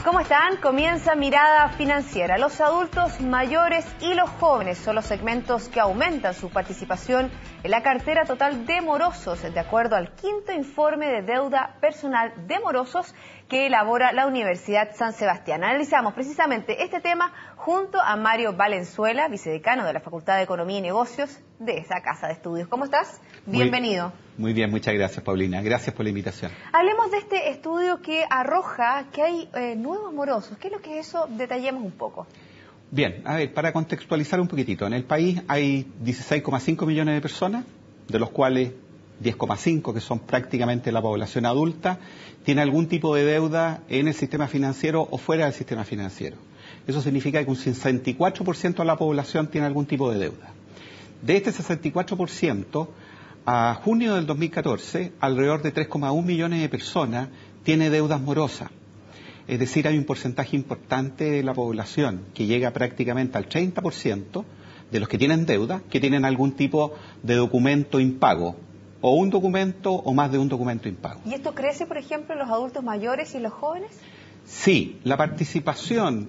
¿Cómo están? Comienza Mirada Financiera. Los adultos mayores y los jóvenes son los segmentos que aumentan su participación en la cartera total de morosos, de acuerdo al quinto informe de deuda personal de morosos que elabora la Universidad San Sebastián. Analizamos precisamente este tema junto a Mario Valenzuela, vicedecano de la Facultad de Economía y Negocios de esa casa de estudios. ¿Cómo estás? Bienvenido. Muy bien, muchas gracias, Paulina. Gracias por la invitación. Hablemos de este estudio que arroja que hay nuevos morosos. ¿Qué es lo que es eso? Detallemos un poco. Bien, a ver, para contextualizar un poquitito. En el país hay 16,5 millones de personas, de los cuales 10,5, que son prácticamente la población adulta, tiene algún tipo de deuda en el sistema financiero o fuera del sistema financiero. Eso significa que un 64% de la población tiene algún tipo de deuda. De este 64%, a junio del 2014, alrededor de 3,1 millones de personas tiene deudas morosas. Es decir, hay un porcentaje importante de la población que llega prácticamente al 30% de los que tienen deuda, que tienen algún tipo de documento impago, o un documento o más de un documento impago. ¿Y esto crece, por ejemplo, en los adultos mayores y en los jóvenes? Sí, la participación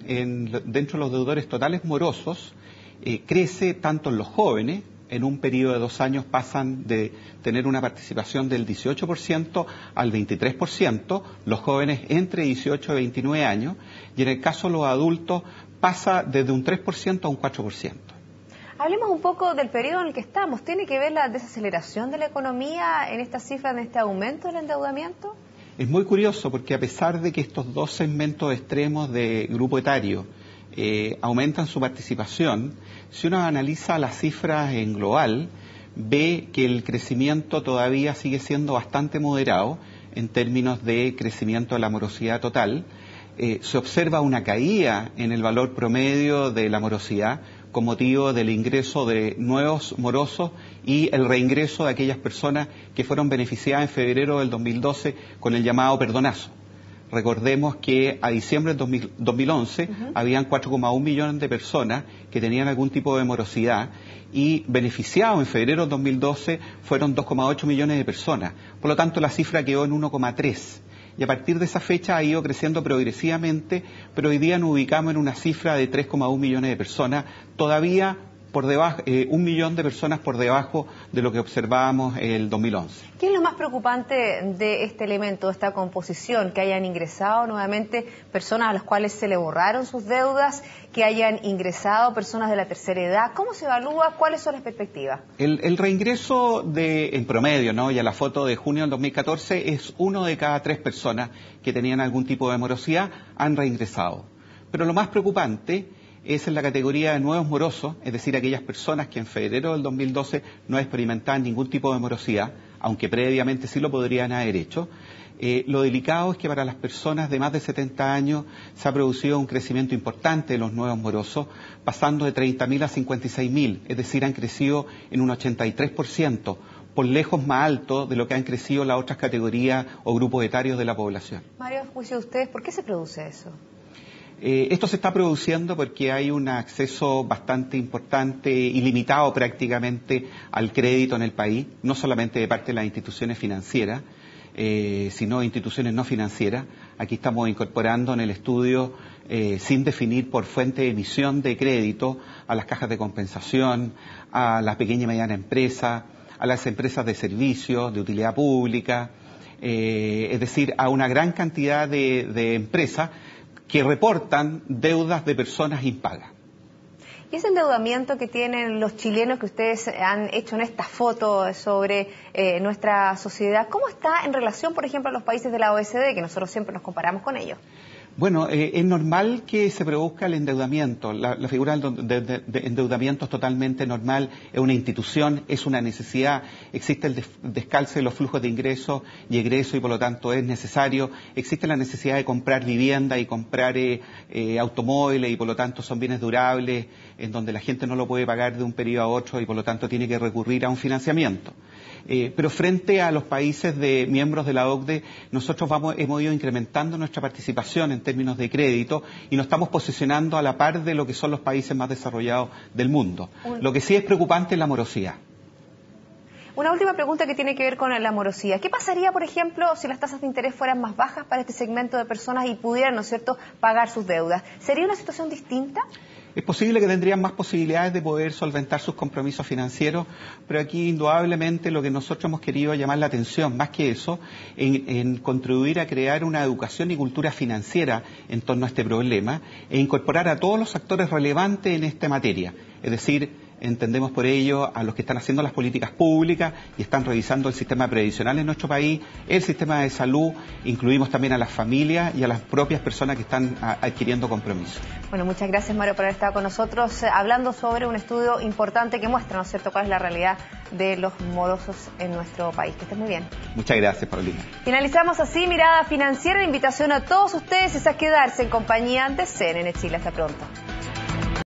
dentro de los deudores totales morosos crece tanto en los jóvenes. En un periodo de 2 años pasan de tener una participación del 18% al 23%, los jóvenes entre 18 y 29 años, y en el caso de los adultos pasa desde un 3% a un 4%. Hablemos un poco del periodo en el que estamos. ¿Tiene que ver la desaceleración de la economía en esta cifra, en este aumento del endeudamiento? Es muy curioso porque a pesar de que estos dos segmentos extremos de grupo etario aumentan su participación, si uno analiza las cifras en global, ve que el crecimiento todavía sigue siendo bastante moderado en términos de crecimiento de la morosidad total. Se observa una caída en el valor promedio de la morosidad con motivo del ingreso de nuevos morosos y el reingreso de aquellas personas que fueron beneficiadas en febrero del 2012 con el llamado perdonazo. Recordemos que a diciembre del 2011 habían 4,1 millones de personas que tenían algún tipo de morosidad y beneficiados en febrero del 2012 fueron 2,8 millones de personas. Por lo tanto, la cifra quedó en 1,3. Y a partir de esa fecha ha ido creciendo progresivamente, pero hoy día nos ubicamos en una cifra de 3,1 millones de personas, todavía por debajo, 1 millón de personas por debajo de lo que observábamos en el 2011. ¿Qué es lo más preocupante de este elemento, de esta composición? Que hayan ingresado nuevamente personas a las cuales se le borraron sus deudas, que hayan ingresado personas de la tercera edad. ¿Cómo se evalúa? ¿Cuáles son las perspectivas? El reingreso en promedio, ¿no? Y a la foto de junio del 2014 es 1 de cada 3 personas que tenían algún tipo de morosidad han reingresado. Pero lo más preocupante es en la categoría de nuevos morosos, es decir, aquellas personas que en febrero del 2012 no experimentaban ningún tipo de morosidad, aunque previamente sí lo podrían haber hecho. Lo delicado es que para las personas de más de 70 años se ha producido un crecimiento importante de los nuevos morosos, pasando de 30.000 a 56.000, es decir, han crecido en un 83%, por lejos más alto de lo que han crecido las otras categorías o grupos etarios de la población. Mario, a juicio de ustedes, ¿por qué se produce eso? Esto se está produciendo porque hay un acceso bastante importante, ilimitado prácticamente, al crédito en el país, no solamente de parte de las instituciones financieras, sino instituciones no financieras. Aquí estamos incorporando en el estudio, sin definir por fuente de emisión de crédito, a las cajas de compensación, a las pequeñas y medianas empresas, a las empresas de servicios, de utilidad pública, es decir, a una gran cantidad de empresas que reportan deudas de personas impagas. ¿Y ese endeudamiento que tienen los chilenos que ustedes han hecho en esta foto sobre nuestra sociedad, cómo está en relación, por ejemplo, a los países de la OECD, que nosotros siempre nos comparamos con ellos? Bueno, es normal que se produzca el endeudamiento. La figura de endeudamiento es totalmente normal, es una institución, es una necesidad, existe el descalce de los flujos de ingresos y egresos y por lo tanto es necesario, existe la necesidad de comprar vivienda y comprar automóviles y por lo tanto son bienes durables en donde la gente no lo puede pagar de un periodo a otro y por lo tanto tiene que recurrir a un financiamiento. Pero frente a los países miembros de la OCDE, nosotros hemos ido incrementando nuestra participación en términos de crédito y nos estamos posicionando a la par de lo que son los países más desarrollados del mundo. Lo que sí es preocupante es la morosidad. Una última pregunta que tiene que ver con la morosidad. ¿Qué pasaría, por ejemplo, si las tasas de interés fueran más bajas para este segmento de personas y pudieran, ¿no es cierto?, pagar sus deudas? ¿Sería una situación distinta? Es posible que tendrían más posibilidades de poder solventar sus compromisos financieros, pero aquí indudablemente lo que nosotros hemos querido llamar la atención, más que eso, en contribuir a crear una educación y cultura financiera en torno a este problema e incorporar a todos los actores relevantes en esta materia. Es decir, entendemos por ello a los que están haciendo las políticas públicas y están revisando el sistema previsional en nuestro país, el sistema de salud, incluimos también a las familias y a las propias personas que están adquiriendo compromisos. Bueno, muchas gracias, Mario, por haber estado con nosotros hablando sobre un estudio importante que muestra, ¿no es cierto?, cuál es la realidad de los morosos en nuestro país. Que estés muy bien. Muchas gracias, Paulina. Finalizamos así Mirada Financiera. La invitación a todos ustedes es a quedarse en compañía de CNN Chile. Hasta pronto.